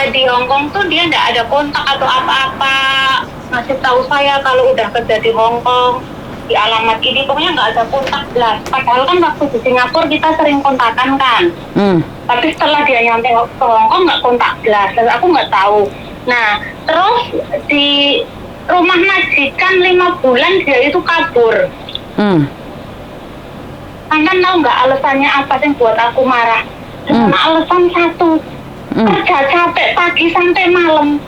di Hong Kong tuh dia nggak ada kontak atau apa-apa. Ngasih tahu saya kalau udah kerja di Hong Kong, di alamat ini, pokoknya nggak ada kontak jelas. Padahal kan waktu di Singapura kita sering kontakan kan. Tapi setelah dia nyampe ke Hong Kong nggak kontak jelas, dan aku nggak tahu. Nah, terus di rumah majikan 5 bulan dia itu kabur. Anda tahu nggak alasannya apa yang buat aku marah? Cuma alasan satu, kerja capek pagi sampai malam.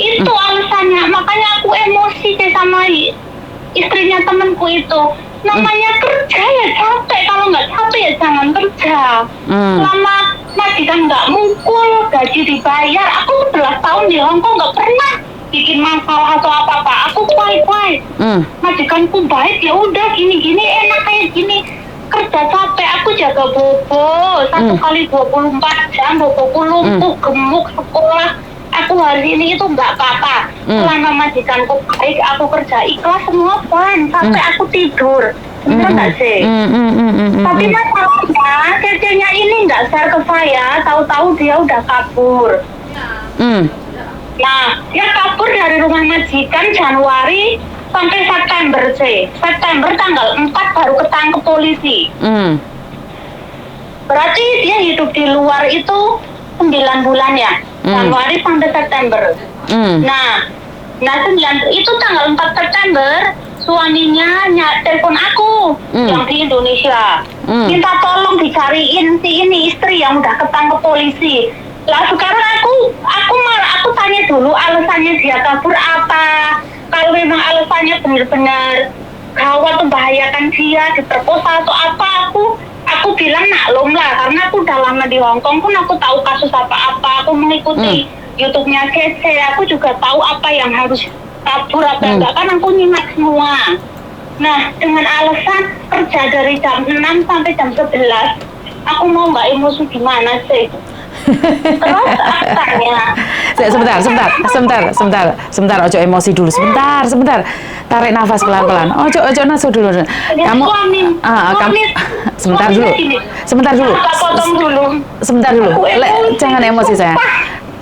Itu alasannya, makanya aku emosi deh sama istrinya temanku itu. Namanya kerja ya capek, kalau nggak capek ya jangan kerja. Selama majikan nggak mukul, gaji dibayar. Aku 11 tahun di Hong Kong nggak pernah bikin masalah atau apa-apa. Aku kuat. Majikanku baik, ya udah gini-gini enak kayak gini. Kerja capek, aku jaga bobo 1 kali 24 jam, boboku lumpuh, gemuk, sekolah. Aku hari ini itu nggak apa-apa. Selama majikanku baik, aku kerja ikhlas semua fine, sampai aku tidur. Bener nggak sih? Tapi masalahnya, cecenya ini nggak share ke saya, tahu-tahu dia udah kabur. Nah, dia kabur dari rumah majikan Januari sampai September sih. September tanggal 4 baru ketangkep polisi. Berarti dia hidup di luar itu 9 bulan ya. Januari sampai September. Nah, itu tanggal 4 September suaminya telepon aku yang di Indonesia. Minta tolong dicariin si ini istri yang udah ketangkep polisi. Lah sekarang aku tanya dulu alasannya dia kabur apa. Kalau memang alasannya benar-benar gawat membahayakan dia, diperkosa atau apa, aku bilang maklum lah, karena aku udah lama di Hong Kong pun aku tahu kasus apa-apa, aku mengikuti YouTube-nya Cece, aku juga tahu apa yang harus kabur apa enggak, kan aku nyimak semua. Nah, dengan alasan kerja dari jam 6 sampai jam 11, aku mau nggak emosi gimana sih? Terus akhirnya sebentar, ojo emosi dulu, sebentar, tarik nafas pelan-pelan, ojo nasu dulu, kamu, sebentar dulu, jangan emosi saya.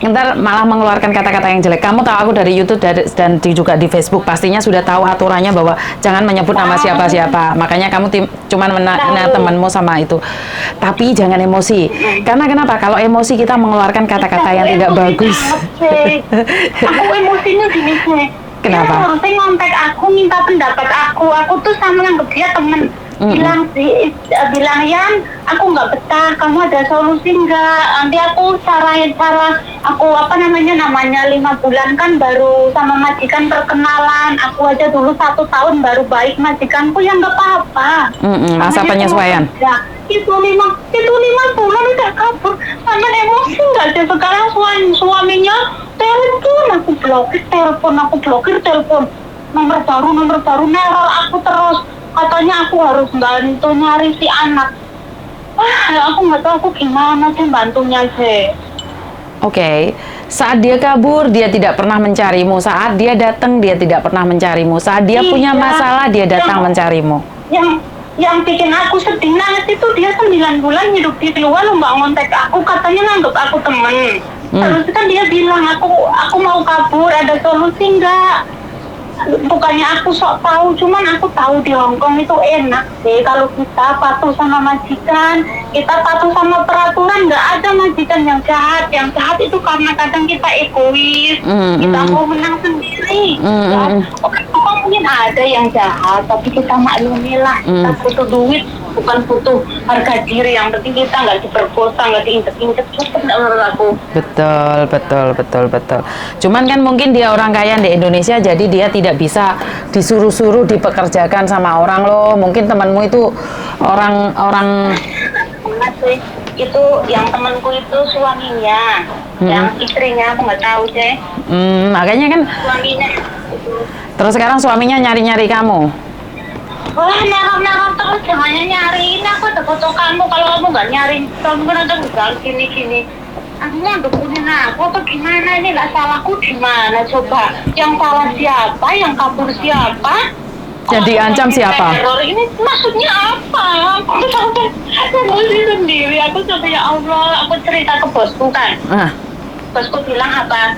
Ntar malah mengeluarkan kata-kata yang jelek. Kamu tahu aku dari YouTube dan juga di Facebook, pastinya sudah tahu aturannya bahwa jangan menyebut nama siapa-siapa. Makanya kamu cuman menanya temanmu sama itu. Tapi jangan emosi. Karena kenapa? Kalau emosi kita mengeluarkan kata-kata yang tidak bagus. Aku emosinya gini sih. Kenapa? Dia harusnya ngontek aku, minta pendapat aku. Aku tuh sama yang dia temen. Bilang Yan, aku nggak betah, kamu ada solusi nggak? Nanti aku cara aku namanya 5 bulan kan baru sama majikan perkenalan. Aku aja dulu 1 tahun baru baik majikanku, yang nggak apa-apa. Masa penyesuaian. Itu 5 bulan udah kabur. Sangat emosi nggak sih sekarang suaminya telepon, aku blokir telepon. Nomor baru neror aku terus. Katanya aku harus bantu nyari si anak. Aku nggak tahu aku gimana sih bantunya sih. Oke. Saat dia kabur, dia tidak pernah mencarimu. Saat dia datang, dia tidak pernah mencarimu. Saat dia punya masalah, dia datang mencarimu. Yang bikin aku sedih banget itu dia 9 bulan hidup di luar, nggak ngontek aku, katanya nganggep aku temen. Terus kan dia bilang aku mau kabur, ada solusi nggak? Bukannya aku sok tahu, cuman aku tahu di Hong Kong itu enak sih kalau kita patuh sama majikan, kita patuh sama peraturan, nggak ada majikan yang jahat. Yang jahat itu karena kadang kita egois, kita mau menang sendiri. Mungkin ada yang jahat, tapi kita maklumi lah, kita butuh duit, bukan butuh harga diri. Yang penting kita nggak diperkosa, nggak diinjek-injek, cukup menurut aku. Betul. Cuman kan mungkin dia orang kaya di Indonesia, jadi dia tidak bisa disuruh-suruh dipekerjakan sama orang loh. Mungkin temanmu itu orang itu yang temanku itu suaminya, yang istrinya aku nggak tahu deh. Makanya kan suaminya. Terus sekarang suaminya nyari-nyari kamu. Wah, narap terus, jangan nyariin, aku ada foto kamu. Kalau kamu nggak nyariin, kamu kan ada udah gini. Aku mau dukunin aku atau gimana? Ini lah salahku di mana coba? Yang salah siapa? Yang kabur siapa? Yang diancam siapa? Ini maksudnya apa? Aku sampai emosi sendiri. Aku sampai ya Allah, aku cerita ke bosku kan. bosku bilang apa?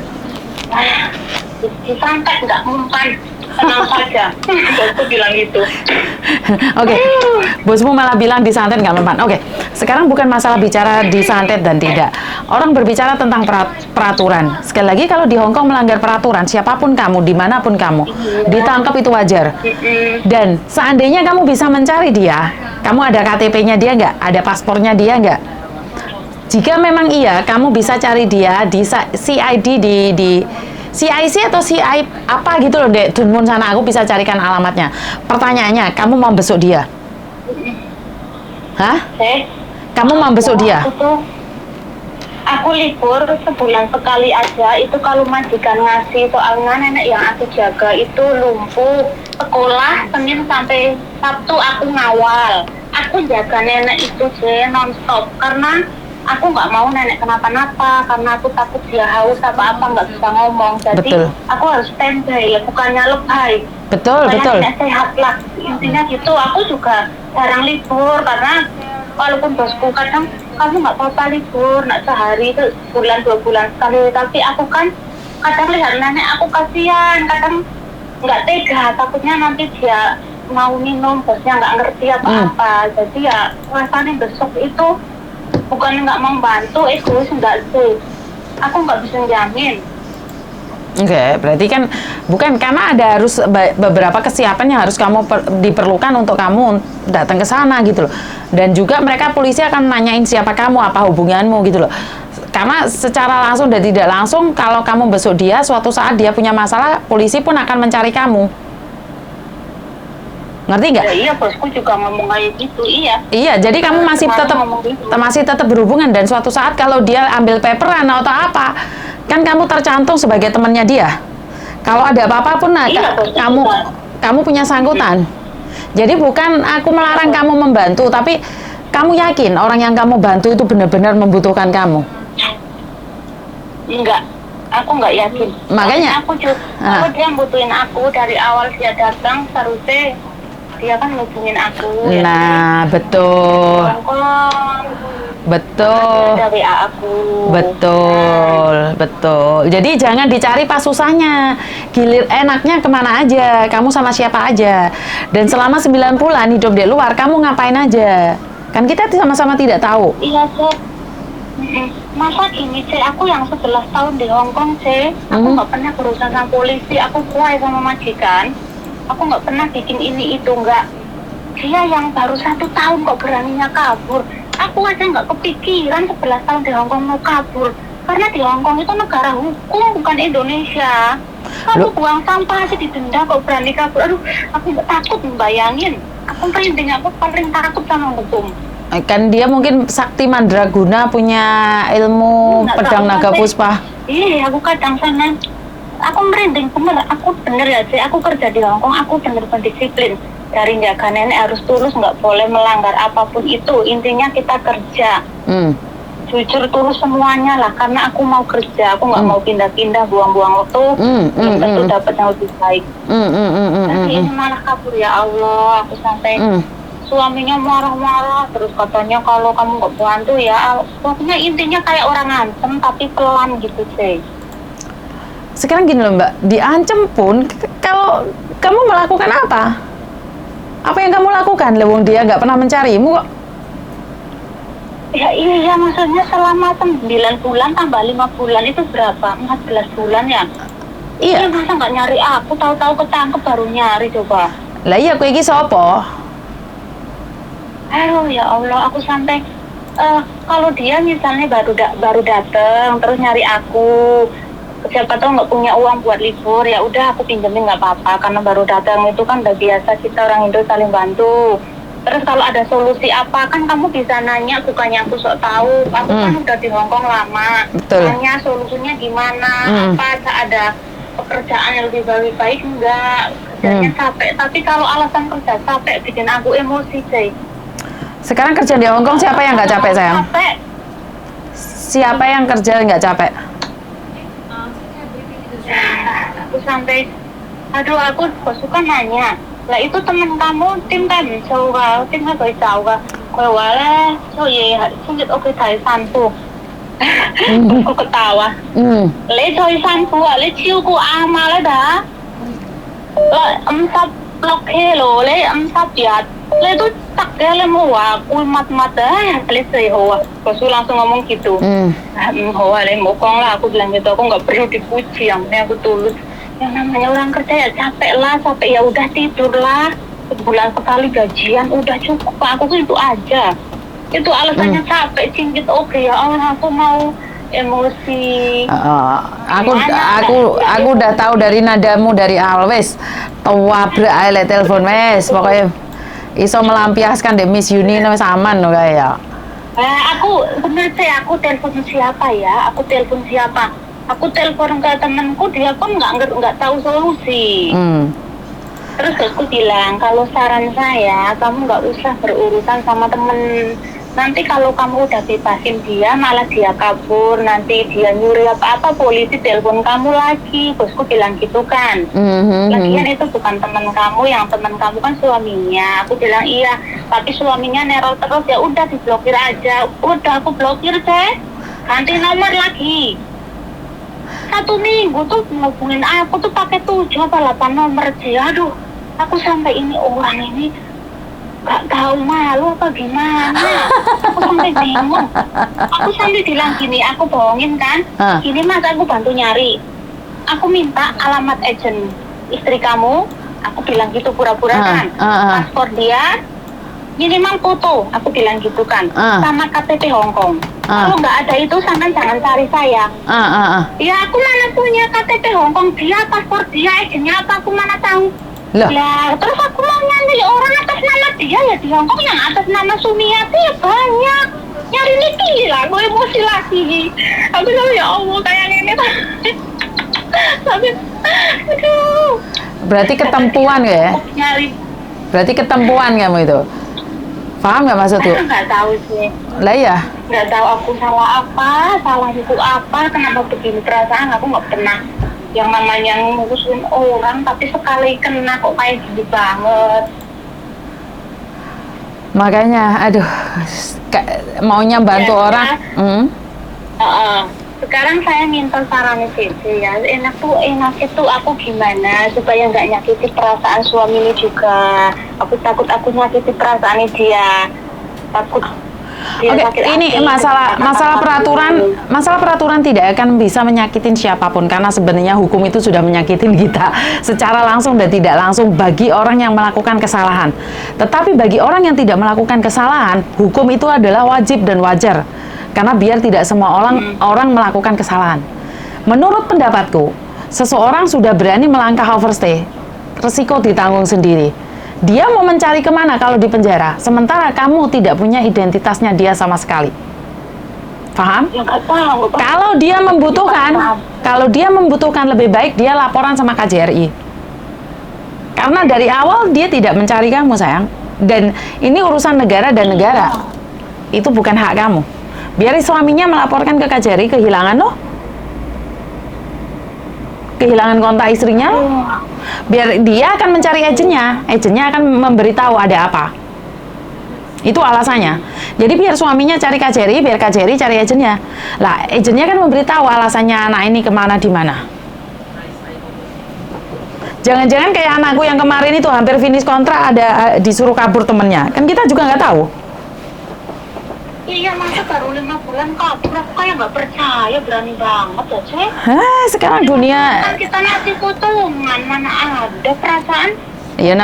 Disantet nggak mempan, tenang saja. Bosku bilang gitu. Oke, bosmu malah bilang disantet nggak mempan. Oke, sekarang bukan masalah bicara disantet dan tidak. Orang berbicara tentang peraturan. Sekali lagi, kalau di Hong Kong melanggar peraturan, siapapun kamu, dimanapun kamu, ditangkap itu wajar. Dan seandainya kamu bisa mencari dia, kamu ada KTP-nya dia nggak? Ada paspornya dia nggak? Jika memang iya, kamu bisa cari dia di CID di CIC atau CI apa gitu loh, Dek. Dunmun sana, aku bisa carikan alamatnya. Pertanyaannya, kamu mau besok dia? Hah? Kamu mau besok dia? Aku libur sebulan sekali aja, itu kalau majikan ngasih, soalnya nenek yang aku jaga itu lumpuh. Sekolah Senin sampai Sabtu aku ngawal. Aku jaga nenek itu non-stop, karena aku nggak mau nenek kenapa-napa, karena aku takut dia haus apa-apa nggak bisa ngomong. Jadi betul. Aku harus standby, bukannya lebay. Betul, betul. Nenek sehat lah, intinya gitu. Aku juga jarang libur, karena walaupun bosku kadang kamu nggak apa-apa libur, nak sehari itu bulan 2 bulan sekali. Tapi aku kan kadang lihat nenek aku kasihan, kadang nggak tega, takutnya nanti dia mau minum, bosnya nggak ngerti apa-apa. Jadi ya rasanya besok itu bukan nggak mau bantu, egois enggak sih. Aku nggak bisa jamin. Oke, berarti kan bukan karena ada harus beberapa kesiapan yang harus kamu diperlukan untuk kamu datang ke sana gitu loh. Dan juga mereka polisi akan nanyain siapa kamu, apa hubunganmu gitu loh. Karena secara langsung dan tidak langsung, kalau kamu besok dia, suatu saat dia punya masalah, polisi pun akan mencari kamu. Ngerti nggak? Ya, iya, bosku juga ngomong kayak gitu, iya. Iya, jadi kamu masih tetap berhubungan, dan suatu saat kalau dia ambil paperan atau apa, kan kamu tercantum sebagai temannya dia. Kalau ada apa-apa pun, iya, kamu punya sangkutan. Jadi bukan aku melarang kamu membantu, tapi kamu yakin orang yang kamu bantu itu benar-benar membutuhkan kamu? Enggak. Aku nggak yakin. Makanya aku dia butuhin aku dari awal dia datang, seharusnya dia kan ngubungin aku. Nah, betul. Betul. Dari aku. Betul. Jadi jangan dicari pas susahnya. Gilir enaknya kemana aja, kamu sama siapa aja. Dan selama 9 bulan hidup di luar, kamu ngapain aja? Kan kita sama-sama tidak tahu. Iya, Cek. Masa gini, Cek, aku yang 11 tahun di Hong Kong, Cek. Aku nggak pernah berurusan sama polisi, aku kuat sama majikan. Aku nggak pernah bikin ini itu, nggak. Dia yang baru 1 tahun kok beraninya kabur. Aku aja nggak kepikiran 11 tahun di Hong Kong mau kabur. Karena di Hong Kong itu negara hukum, bukan Indonesia. Kamu buang sampah aja didenda kok berani kabur. Aduh, aku nggak takut membayangin. Aku paling takut sama hukum. Kan dia mungkin sakti mandraguna, punya ilmu pedang naga puspa. Iya, aku kadang sana. Aku merinding, aku bener ya sih, aku kerja di Hong Kong, aku bener-bener disiplin. Dari jaga nenek harus tulus, nggak boleh melanggar apapun itu. Intinya kita kerja. Jujur tulus semuanya lah, karena aku mau kerja, aku nggak mau pindah-pindah, buang-buang waktu, belum tentu dapat yang lebih baik. Tapi ini malah kabur, ya Allah, aku sampai suaminya marah-marah, terus katanya kalau kamu nggak bantu ya, pokoknya intinya kayak orang ngancem tapi pelan gitu sih. Sekarang gini loh Mbak, diancem pun kalau kamu melakukan apa? Apa yang kamu lakukan? Lewung dia nggak pernah mencarimu kok. Ya iya, maksudnya selama 9 bulan tambah 5 bulan itu berapa? 14 bulan ya? Iya. Masa nggak nyari aku, tahu-tahu ketangkep baru nyari coba. Lah iya, aku iki sopo? Aduh ya Allah, aku sampai kalau dia misalnya baru datang terus nyari aku, siapa tahu nggak punya uang buat libur, ya udah aku pinjemin nggak apa-apa, karena baru datang itu kan udah biasa kita orang Indo saling bantu. Terus kalau ada solusi apa kan kamu bisa nanya, bukannya aku sok tahu. Aku kan udah di Hong Kong lama. Betul. Tanya solusinya gimana, apa ada pekerjaan yang lebih baik enggak, kerjanya capek. Tapi kalau alasan kerja capek bikin aku emosi, Cey. Sekarang kerja di Hong Kong siapa yang nggak capek, sayang? Capek. Siapa yang kerja nggak capek? Aku sampai, aduh, aku suka nanya, lah itu teman kamu tim kan jauh ka, tim ka佢走噶，佢話咧，所以先至屋企睇散步， Aku ketawa. Le choi san ku le chiu ku ama le dah. Le sap lok hello le sap piat. Le tu tak le mua ku mat le say hoa. Aku langsung ngomong gitu. Hoa le mau kong lah, aku bilang gitu, aku nggak perlu dipuji, yang penting aku tulus. Yang namanya orang kerja ya capek lah, ya udah tidur lah. Sebulan sekali gajian udah cukup, aku tuh itu aja. Itu alasannya capek cingkit, oke ya Allah, aku mau emosi. Aku udah tahu dari nadamu dari awal wes. Tabrak ae telepon wes, pokoknya iso melampiaskan deh Miss Yuni wes aman loh kayak. Aku bener sih, aku telepon siapa ya? Aku telepon ke temanku, dia pun nggak tahu solusi. Terus aku bilang, kalau saran saya, kamu nggak usah berurusan sama temen. Nanti kalau kamu udah bebasin dia, malah dia kabur. Nanti dia nyuri apa-apa, polisi telepon kamu lagi. Bosku bilang gitu kan. Lagian itu bukan teman kamu, yang teman kamu kan suaminya. Aku bilang iya, tapi suaminya neror terus, ya udah diblokir aja. Udah aku blokir deh, ganti nomor lagi. 1 minggu tuh ngubungin aku tuh pakai 7 apa 8 nomor aja. Aduh, aku sampai ini orang ini gak tahu malu apa gimana. Aku sampai bingung. Aku sampai bilang gini, aku bohongin kan. Gini mas, aku bantu nyari. Aku minta alamat agent istri kamu. Aku bilang gitu pura-pura kan. Paspor dia, minimal foto. Aku bilang gitu kan. Sama KTP Hongkong. Kalau nggak ada itu, jangan cari saya. Ya aku mana punya KTP Hongkong dia, paspor dia, agentnya apa, aku mana tahu. Lah, terus aku mau nyari orang atas nama dia ya di Hongkong, yang atas nama Sumiati ya banyak. Nyari ini gila, gue emosi lagi. Aku bilang ya Allah, kayak ini tapi aduh. Berarti ketempuan ya? Berarti ketempuan kamu itu? Paham nggak maksud tuh? Nggak tahu sih. Lah ya? Nggak tahu aku salah apa, salah itu apa, kenapa begini perasaan. Aku nggak pernah yang namanya ngurusin orang, tapi sekali kena kok kayak gini banget. Makanya, aduh, maunya bantu ya, orang. Sekarang saya minta saran Cici ya, enak itu aku gimana supaya nggak nyakiti perasaan suami ini juga. Aku takut aku nyakiti perasaan dia, takut dia sakit ini hati, masalah peraturan tidak akan bisa menyakitin siapapun, karena sebenarnya hukum itu sudah menyakitin kita secara langsung dan tidak langsung bagi orang yang melakukan kesalahan. Tetapi bagi orang yang tidak melakukan kesalahan, hukum itu adalah wajib dan wajar. Karena biar tidak semua orang melakukan kesalahan. Menurut pendapatku, seseorang sudah berani melangkah overstay, resiko ditanggung sendiri. Dia mau mencari kemana kalau di penjara, sementara kamu tidak punya identitasnya dia sama sekali. Paham? Ya, nggak tahu. Kalau dia membutuhkan lebih baik dia laporan sama KJRI. Karena dari awal dia tidak mencari kamu, sayang. Dan ini urusan negara dan negara. Itu bukan hak kamu. Biar suaminya melaporkan ke KJRI kehilangan loh. Kehilangan kontak istrinya loh. Biar dia akan mencari agennya akan memberitahu ada apa. Itu alasannya. Jadi biar suaminya cari KJRI, biar KJRI cari agennya. Lah, agennya kan memberitahu alasannya anak ini kemana di mana. Jangan-jangan kayak anakku yang kemarin itu hampir finish kontrak, ada disuruh kabur temennya. Kan kita juga nggak tahu. Iya, masa baru 5 bulan kabur, aku kayak nggak percaya, berani banget ya, Cek. Sekarang dunia... Kan kita ngasih potongan, mana ada perasaan. Iya,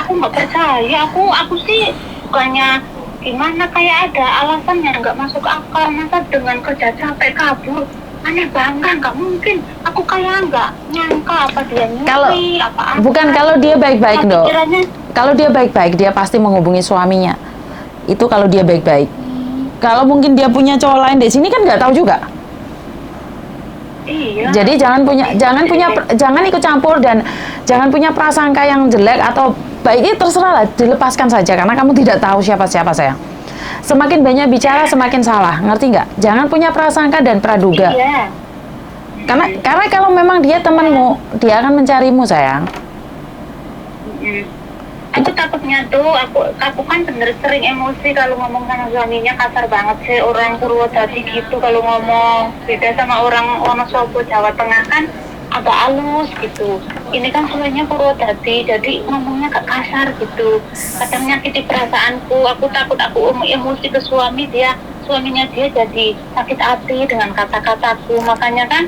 aku nggak percaya, aku sih bukannya gimana, kayak ada alasan yang nggak masuk akal. Masa dengan kerja capek kabur, aneh banget, nggak mungkin. Aku kayak nggak nyangka apa dia nyuri, apa-apa. Bukan, kalau dia baik-baik, dong. Kalau dia baik-baik, dia pasti menghubungi suaminya. Itu kalau dia baik-baik. Kalau mungkin dia punya cowok lain di sini kan nggak tahu juga. Iya. Jadi jangan ikut campur dan jangan punya prasangka yang jelek atau baik, itu terserah lah, dilepaskan saja karena kamu tidak tahu siapa-siapa, sayang. Semakin banyak bicara semakin salah, ngerti nggak? Jangan punya prasangka dan praduga. Iya. Karena kalau memang dia temanmu, dia akan mencarimu, sayang. Aku takutnya tuh, aku kan bener sering emosi kalau ngomong sama suaminya, kasar banget sih orang Purwodadi gitu kalau ngomong. Beda sama orang Wonosobo Jawa Tengah kan agak halus gitu. Ini kan sebenarnya Purwodadi, jadi ngomongnya agak kasar gitu. Kadang nyakiti perasaanku, aku takut aku emosi ke suaminya dia jadi sakit hati dengan kata-kataku. Makanya kan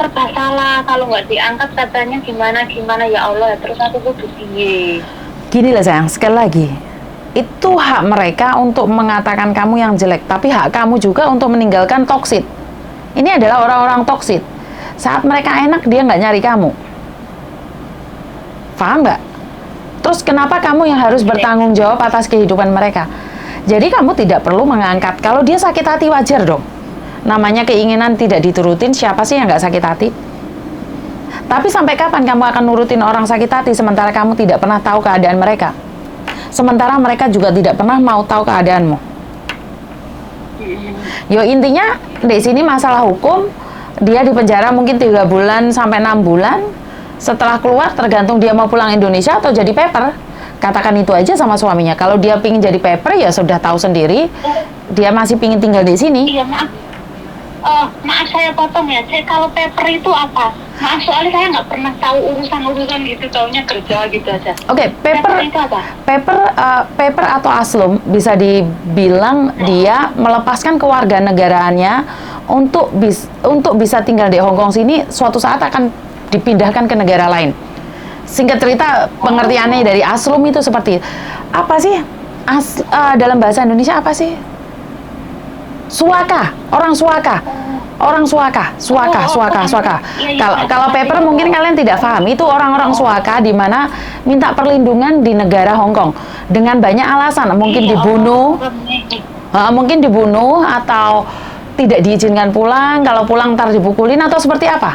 serba salah, kalau nggak diangkat katanya gimana ya Allah, terus aku kudu piye. Gini lah sayang, sekali lagi, itu hak mereka untuk mengatakan kamu yang jelek, tapi hak kamu juga untuk meninggalkan toksit. Ini adalah orang-orang toksit. Saat mereka enak, dia nggak nyari kamu. Paham nggak? Terus kenapa kamu yang harus bertanggung jawab atas kehidupan mereka? Jadi kamu tidak perlu mengangkat. Kalau dia sakit hati, wajar dong. Namanya keinginan tidak diturutin, siapa sih yang nggak sakit hati? Tapi sampai kapan kamu akan nurutin orang sakit hati sementara kamu tidak pernah tahu keadaan mereka? Sementara mereka juga tidak pernah mau tahu keadaanmu. Yo intinya di sini masalah hukum, dia di penjara mungkin 3 bulan sampai 6 bulan. Setelah keluar tergantung dia mau pulang Indonesia atau jadi paper. Katakan itu aja sama suaminya. Kalau dia pingin jadi paper ya sudah tahu sendiri. Dia masih pingin tinggal di sini. Iya maaf. Maaf saya potong ya. Kalau paper itu apa? Maaf soalnya saya nggak pernah tahu urusan gitu. Taunya kerja gitu aja. Oke, paper itu apa? Paper atau aslum bisa dibilang dia melepaskan kewarganegaraannya untuk bisa tinggal di Hong Kong sini. Suatu saat akan dipindahkan ke negara lain. Singkat cerita, pengertiannya dari aslum itu seperti apa sih? Dalam bahasa Indonesia apa sih? Suaka, orang suaka. Kalau paper mungkin kalian tidak paham. Itu orang-orang suaka di mana minta perlindungan di negara Hong Kong dengan banyak alasan. Mungkin dibunuh atau tidak diizinkan pulang. Kalau pulang ntar dipukulin atau seperti apa.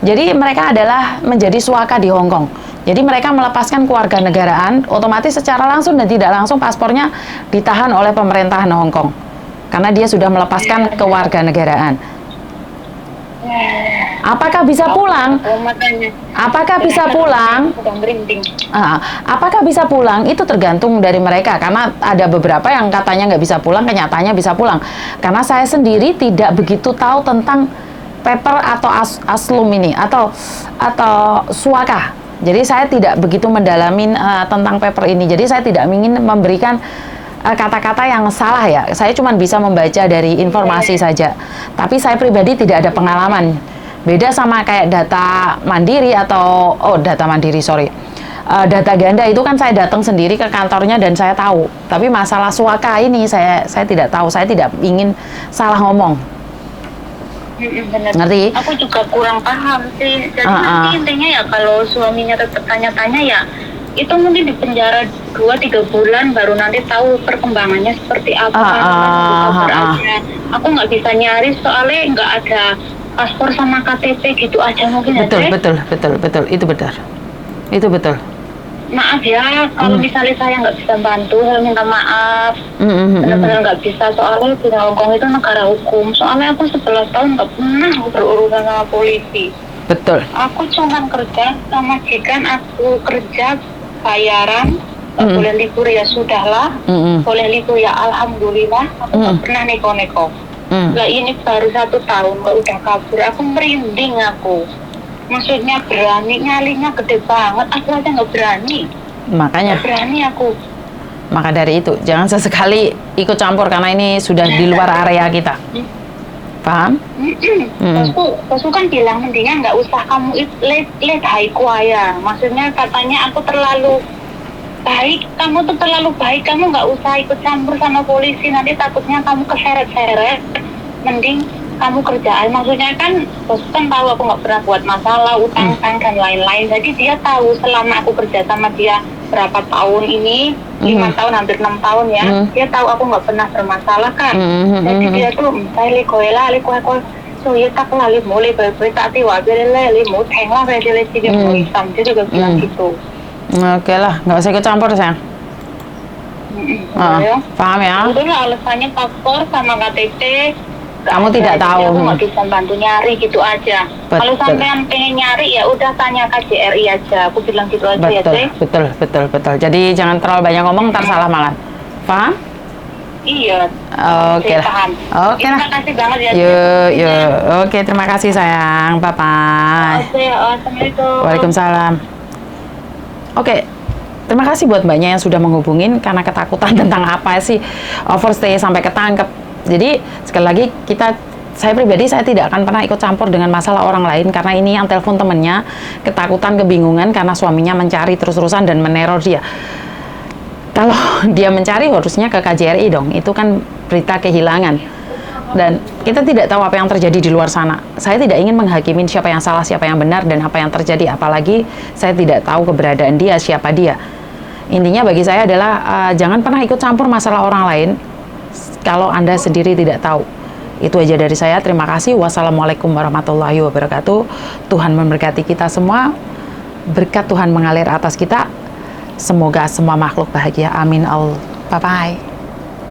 Jadi mereka adalah menjadi suaka di Hong Kong. Jadi mereka melepaskan kewarganegaraan, otomatis secara langsung dan tidak langsung paspornya ditahan oleh pemerintahan Hong Kong. Karena dia sudah melepaskan kewarganegaraan. Apakah bisa pulang? Apakah bisa pulang? Apakah bisa pulang? Itu tergantung dari mereka. Karena ada beberapa yang katanya nggak bisa pulang, kenyataannya bisa pulang. Karena saya sendiri tidak begitu tahu tentang paper atau aslum ini atau suaka. Jadi saya tidak begitu mendalami tentang paper ini. Jadi saya tidak ingin memberikan kata-kata yang salah ya. Saya cuma bisa membaca dari informasi saja. Tapi saya pribadi tidak ada pengalaman. Beda sama kayak data mandiri atau data ganda itu kan saya datang sendiri ke kantornya dan saya tahu. Tapi masalah suaka ini saya tidak tahu. Saya tidak ingin salah ngomong. Bener. Ngerti? Aku juga kurang paham sih. Jadi nanti intinya ya kalau suaminya tetap tanya-tanya ya itu mungkin di penjara 2-3 bulan baru nanti tahu perkembangannya seperti apa. Aku nggak bisa nyari soalnya nggak ada paspor sama KTP gitu aja mungkin. Betul. Itu betul. Maaf ya, kalau misalnya saya nggak bisa bantu, saya minta maaf. Benar-benar nggak bisa, soalnya di Hong Kong itu negara hukum. Soalnya aku 11 tahun nggak pernah berurusan sama polisi. Betul. Aku cuma kerja sama majikan, aku kerja bayaran, nggak boleh libur ya sudahlah, boleh libur ya alhamdulillah. Aku nggak pernah neko-neko. Lah ini baru 1 tahun kok udah kabur, aku merinding aku. Maksudnya berani, nyalinya gede banget, aku aja nggak berani. Makanya nggak berani aku. Maka dari itu jangan sesekali ikut campur karena ini sudah di luar area kita. Paham? Bosku kan bilang mendingan nggak usah kamu let haiku ya. Maksudnya katanya aku terlalu baik, kamu tuh terlalu baik, kamu nggak usah ikut campur sama polisi, nanti takutnya kamu keseret-seret. Mending kamu kerjaan, maksudnya kan bos kan tahu aku nggak pernah buat masalah, utang dan lain-lain. Jadi dia tahu selama aku kerja sama dia berapa tahun ini, 5 tahun hampir 6 tahun ya, dia tahu aku nggak pernah bermasalah kan. Jadi dia tuh saya likoe so ya tak lali mulai berita tiwa berele mau teng lah berele sih mau hitam, dia juga bilang gitu. Oke lah, nggak usah ikut campur sayang. Ya. Paham ya? Udah alasannya paspor sama KTP. Kamu ada. tidak Jadi tahu. aku nggak bisa bantu nyari gitu aja. Betul. Kalau sampean pengen nyari ya udah tanya KJRI aja. Aku bilang gitu aja ya, Betul, Teh. betul. Jadi jangan terlalu banyak ngomong, ntar salah malah. Paham? Iya. Oke Saya lah. paham. Oke lah. Terima kasih banget ya. Yuk. Oke, terima kasih sayang. Bye-bye. Oke, assalamualaikum. Waalaikumsalam. Oke, terima kasih buat mbaknya yang sudah menghubungin karena ketakutan tentang apa sih overstay sampai ketangkep. Jadi sekali lagi saya pribadi saya tidak akan pernah ikut campur dengan masalah orang lain karena ini yang telepon temennya ketakutan, kebingungan karena suaminya mencari terus-terusan dan meneror dia. Kalau dia mencari harusnya ke KJRI dong, itu kan berita kehilangan. Dan kita tidak tahu apa yang terjadi di luar sana. Saya tidak ingin menghakimi siapa yang salah, siapa yang benar, dan apa yang terjadi. Apalagi saya tidak tahu keberadaan dia, siapa dia. Intinya bagi saya adalah jangan pernah ikut campur masalah orang lain kalau Anda sendiri tidak tahu. Itu aja dari saya. Terima kasih. Wassalamualaikum warahmatullahi wabarakatuh. Tuhan memberkati kita semua. Berkat Tuhan mengalir atas kita. Semoga semua makhluk bahagia. Amin. Bye-bye.